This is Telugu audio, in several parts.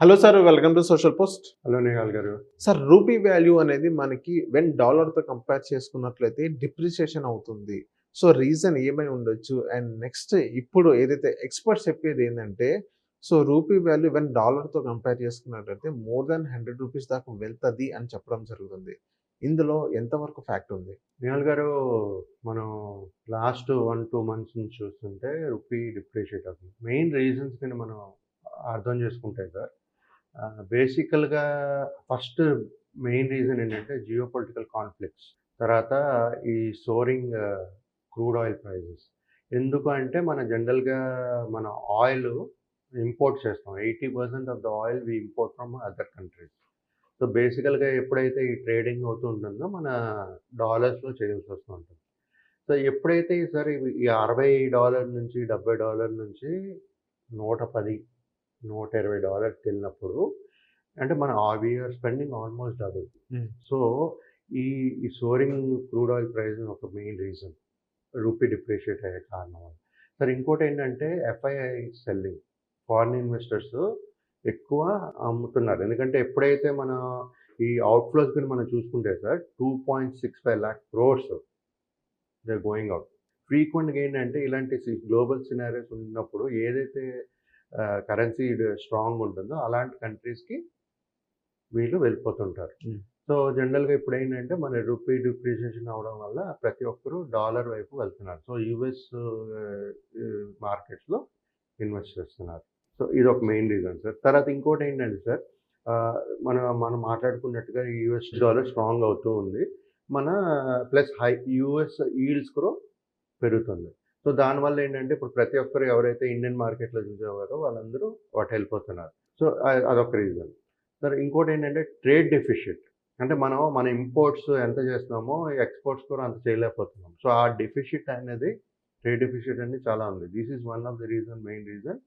Hello sir, welcome to social post. Hello Nihal గారు. సార్, రూపీ వాల్యూ అనేది మనకి వెన్ డాలర్‌తో కంపేర్ చేసుకున్నట్లయితే డిప్రిసియేషన్ అవుతుంది. సో, రీజన్ ఏమై ఉండొచ్చు? అండ్ నెక్స్ట్ ఇప్పుడు ఏదైతే ఎక్స్‌పర్ట్స్ చెప్పేది ఏందంటే, సో, రూపీ వాల్యూ వెన్ డాలర్‌తో కంపేర్ చేసుకున్నట్లయితే మోర్ థాన్ రూ. 100 దాకా వెళ్తది అని చెప్పడం జరుగుతుంది. ఇందులో ఎంతవరకు ఫ్యాక్ట్ ఉంది? నిహాల్ గారు, మనం లాస్ట్ 1, 2 మంత్స్ నుంచి చూస్తుంటే రూపీ డిప్రిషియేట్ అవుతుంది. మెయిన్ రీజన్స్ కింద మనం అర్థం చేసుకుంటే సార్, బేసికల్‌గా ఫస్ట్ మెయిన్ రీజన్ ఏంటంటే జియోపొలిటికల్ కాన్‌ఫ్లిక్ట్స్. తర్వాత ఈ సోరింగ్ క్రూడ్ ఆయిల్ ప్రైజెస్. ఎందుకు అంటే మన జనరల్‌గా మన ఆయిల్ ఇంపోర్ట్ చేస్తాం. 80% of the oil we import from other countries. So, బేసికల్‌గా ఎప్పుడైతే ఈ ట్రేడింగ్ అవుతూ ఉంటుందో మన డాలర్స్‌లో చేయాల్సొస్తూ ఉంటుంది. సో, ఎప్పుడైతే ఈసారి ఈ $60 నుంచి $70 నుంచి 110, $120కెళ్ళినప్పుడు అంటే మన we are spending almost double. So, ఈ ఈ సోరింగ్ క్రూడ్ ఆయిల్ ప్రైస్ ఒక మెయిన్ రీజన్. రూపీ డిప్రిషియేట్ అయ్యే కారణం అది. సరే, ఇంకోటేంటంటే ఎఫ్ఐఐ సెల్లింగ్. ఫారిన్ ఇన్వెస్టర్స్ ఎక్కువ అమ్ముతున్నారు. ఎందుకంటే ఎప్పుడైతే మన ఈ అవుట్‌ఫ్లోస్ గాని మనం చూసుకుంటే sir 2.65 lakh crores they are going out. ఫ్రీక్వెంట్‌గా ఏంటంటే ఇలాంటి గ్లోబల్ సినారియోస్ ఉన్నప్పుడు ఏదైతే కరెన్సీ స్ట్రాంగ్ ఉంటుందో అలాంటి కంట్రీస్‌కి వీళ్ళు వెళ్ళిపోతుంటారు. సో, జనరల్‌గా ఇప్పుడేంటంటే మన రూపీ డిప్రిసియేషన్ అవ్వడం వల్ల ప్రతి ఒక్కరు డాలర్ వైపు వెళ్తున్నారు. సో, యూఎస్ మార్కెట్స్‌లో ఇన్వెస్ట్ చేస్తున్నారు. సో, ఇదొక మెయిన్ రీజన్ సార్. తర్వాత ఇంకోటేంటంటే సార్, మనం మనం మాట్లాడుకున్నట్టుగా యూఎస్ డాలర్ స్ట్రాంగ్ అవుతూ ఉంది. మన ప్లస్ యూఎస్ ఈల్డ్స్ కూడా పెరుగుతుంది. సో, దానివల్ల ఏంటంటే ఇప్పుడు ప్రతి ఒక్కరు ఎవరైతే ఇండియన్ మార్కెట్‌లో చూసేవారో వాళ్ళందరూ అటెళ్ళిపోతున్నారు. సో, అదొక రీజన్. సరే, ఇంకోటేంటంటే ట్రేడ్ డెఫిషిట్. అంటే మన ఇంపోర్ట్స్ ఎంత చేస్తున్నామో ఎక్స్‌పోర్ట్స్ కూడా అంత చేయలేకపోతున్నాం. సో, ఆ డెఫిషిట్ అనేది ట్రేడ్ డెఫిషిట్ అనేది చాలా ఉంది. This is one of the reason, main reason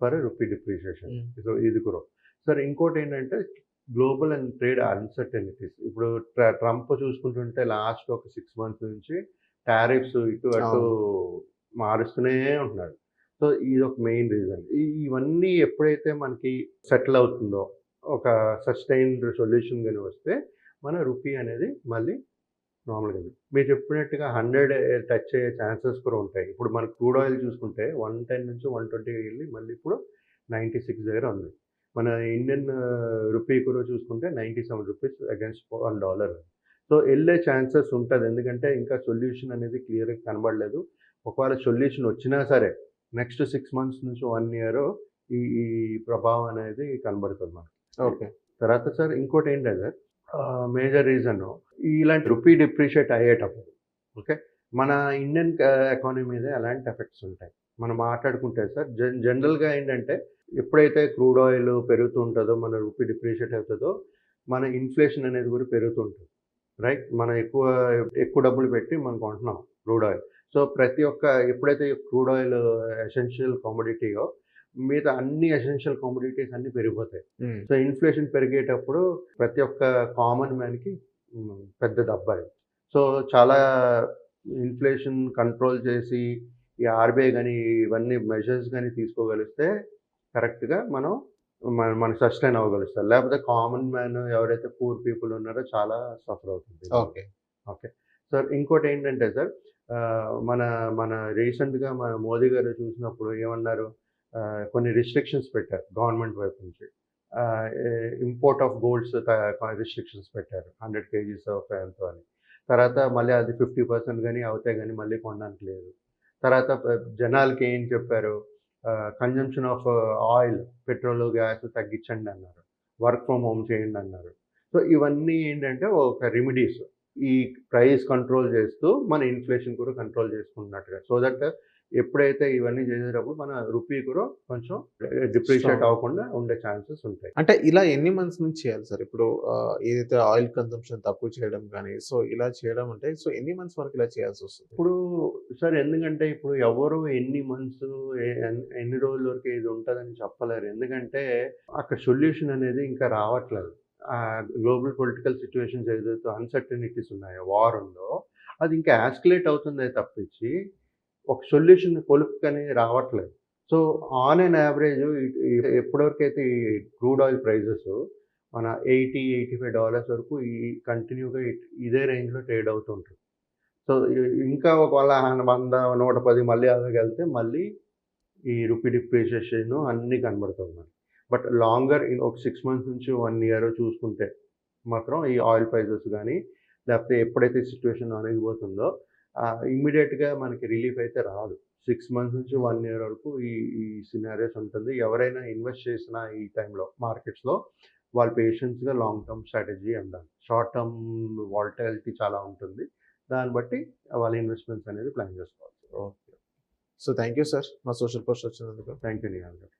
for rupee depreciation. So, ఇది కూడా. సరే, ఇంకోటేంటంటే గ్లోబల్ అండ్ ట్రేడ్ అన్‌సర్టెనిటీస్. ఇప్పుడు ట్రంప్ చూసుకుంటుంటే లాస్ట్ ఒక 6 మంత్స్ నుంచి టారిఫ్స్ ఇటు అటు అవును. మారుస్తూనే ఉంటున్నాడు. సో, ఇదొక మెయిన్ రీజన్. ఇవన్నీ ఎప్పుడైతే మనకి సెటిల్ అవుతుందో, ఒక సస్టైన్డ్ సొల్యూషన్ గాని వస్తే మన రూపీ అనేది మళ్ళీ నార్మల్‌గా మీరు చెప్పినట్టుగా 100 టచ్ అయ్యే ఛాన్సెస్ కూడా ఉంటాయి. ఇప్పుడు మన క్రూడ్ ఆయిల్ చూసుకుంటే 110 నుంచి 120 వెళ్ళి మళ్ళీ ఇప్పుడు 96 దగ్గర ఉంది. మన ఇండియన్ రూపీ కూడా చూసుకుంటే ₹97 అగైన్స్ట్ $1. సో, ఎళ్ళే ఛాన్సెస్ ఉంటది. ఎందుకంటే ఇంకా సొల్యూషన్ అనేది క్లియర్‌గా కనబడలేదు. ఒకవేళ సొల్యూషన్ వచ్చినా సరే నెక్స్ట్ 6 మంత్స్ నుంచి 1 ఇయర్ ఈ ఈ ప్రభావం అనేది కనబడుతుంది మనకి. ఓకే. తర్వాత సార్ ఇంకోటేంటంటే మేజర్ రీజను ఇలాంటి రూపీ డిప్రిషియేట్ అయ్యేటప్పుడు ఓకే. మన ఇండియన్ ఎకానమీ మీద ఎలాంటి ఎఫెక్ట్స్ ఉంటాయి? మనం మాట్లాడుకుంటే సార్ జనరల్‌గా ఏంటంటే ఎప్పుడైతే క్రూడ్ ఆయిల్ పెరుగుతూ ఉంటదో, మన రూపీ డిప్రిషియేట్ అవుతదో, మన ఇన్‌ఫ్లేషన్ అనేది కూడా పెరుగుతూ ఉంటుంది. రైట్? మనం ఎక్కువ డబ్బులు పెట్టి మనం కొంటున్నాం క్రూడ్ ఆయిల్. సో, ప్రతి ఒక్క ఎప్పుడైతే క్రూడ్ ఆయిల్ ఎసెన్షియల్ కమోడిటీయో మిగతా అన్ని ఎసెన్షియల్ కమోడిటీస్ అన్నీ పెరిగిపోతాయి. సో, ఇన్‌ఫ్లేషన్ పెరిగేటప్పుడు ప్రతి ఒక్క కామన్ మ్యాన్‌కి పెద్ద దెబ్బే. సో, చాలా ఇన్‌ఫ్లేషన్ కంట్రోల్ చేసి ఈ ఆర్‌బీఐ గాని ఇవన్నీ మెజర్స్ గాని తీసుకోగలిగితే కరెక్ట్‌గా మనం మనం సస్టైన్ అవ్వగలుగుతాం. లేకపోతే కామన్ మ్యాన్ ఎవరైతే పూర్ పీపుల్ ఉన్నారో చాలా సఫర్ అవుతుంది. ఓకే. ఓకే. సార్, ఇంకోటేంటంటే సార్, మన మన రీసెంట్‌గా మన మోదీ గారు చూసినప్పుడు ఏమన్నారు? కొన్ని రిస్ట్రిక్షన్స్ పెట్టారు గవర్నమెంట్ వైపు నుంచి. ఇంపోర్ట్ ఆఫ్ గోల్డ్స్ రిస్ట్రిక్షన్స్ పెట్టారు. 100 కేజీస్ ఆఫ్ ఎంతో అని. తర్వాత మళ్ళీ అది 50% గాని అవుతే గాని మళ్ళీ కొనడానికి లేదు. తర్వాత జనాలకి ఏం చెప్పారు? Consumption of oil, petrol, gas తగ్గించండి అన్నారు. వర్క్ ఫ్రమ్ హోమ్ చేయండి అన్నారు. సో, ఇవన్నీ ఏంటంటే ఒక రెమెడీస్. ఈ ప్రైస్ కంట్రోల్ చేస్తూ మన ఇన్‌ఫ్లేషన్ కూడా కంట్రోల్ చేసుకుంటున్నట్టుగా. సో దట్ ఎప్పుడైతే ఇవన్నీ చేసేటప్పుడు మన రూపీ కూడా కొంచెం డిప్రిషియేట్ స్ట్రాంగ్. అవ్వకుండా ఉండే ఛాన్సెస్ ఉంటాయి. అంటే ఇలా ఎన్ని మంత్స్ నుంచి చేయాలి సార్? ఇప్పుడు ఏదైతే ఆయిల్ కన్జంప్షన్ తక్కువ చేయడం గాని, సో, ఇలా చేయడం అంటే సో, ఎన్ని మంత్స్ వరకు ఇలా చేయాల్సొస్తది? ఇప్పుడు సార్, ఎందుకంటే ఇప్పుడు ఎవరు ఎన్ని మంత్స్ ఎన్ని రోజుల వరకు ఇది ఉంటదని చెప్పలేరు. ఎందుకంటే అక్కడ సొల్యూషన్ అనేది ఇంకా రావట్లేదు. గ్లోబల్ పొలిటికల్ సిట్యుయేషన్స్ ఏదైతే అన్‌సర్టెనిటీస్ ఉన్నాయో, వార్ ఉందో, అది ఇంకా యాస్కలేట్ అవుతుందే తప్పించి ఒక సొల్యూషన్ కొలుక్కని రావట్లేదు. సో ఆన్ అన్ యావరేజ్ ఎప్పటివరకైతే ఈ క్రూడ్ ఆయిల్ ప్రైజెస్ మన $80-85 వరకు ఈ కంటిన్యూగా ఇదే రేంజ్‌లో ట్రేడ్ అవుతుంటుంది. సో ఇంకా ఒకవేళ 100, 110 మళ్ళీ అలాగెళ్తే మళ్ళీ ఈ రూపీ డిప్రిషియేషన్ అన్నీ కనబడుతుంది మనకి. బట్ లాంగర్ ఒక 6 మంత్స్ నుంచి 1 ఇయర్ చూసుకుంటే మాత్రం ఈ ఆయిల్ ప్రైజెస్ గానీ, లేకపోతే ఎప్పుడైతే సిట్యుయేషన్ అణగిపోతుందో ఇమ్మీడియేట్‌గా మనకి రిలీఫ్ అయితే రాదు. 6 మంత్స్ నుంచి 1 ఇయర్ వరకు ఈ ఈ సినారియోస్ ఉంటుంది. ఎవరైనా ఇన్వెస్ట్ చేసిన ఈ టైంలో మార్కెట్స్‌లో వాళ్ళు పేషెన్స్‌గా లాంగ్ టర్మ్ స్ట్రాటజీ ఉండాలి. షార్ట్ టర్మ్ వాలటాలిటీ చాలా ఉంటుంది. దాన్ని బట్టి వాళ్ళ ఇన్వెస్ట్‌మెంట్స్ అనేది ప్లాన్ చేసుకోవాలి. Okay. So thank you sir మా సోషల్ పోస్ట్ వచ్చినందుకు. థాంక్ యూ నిహాల్ గారు.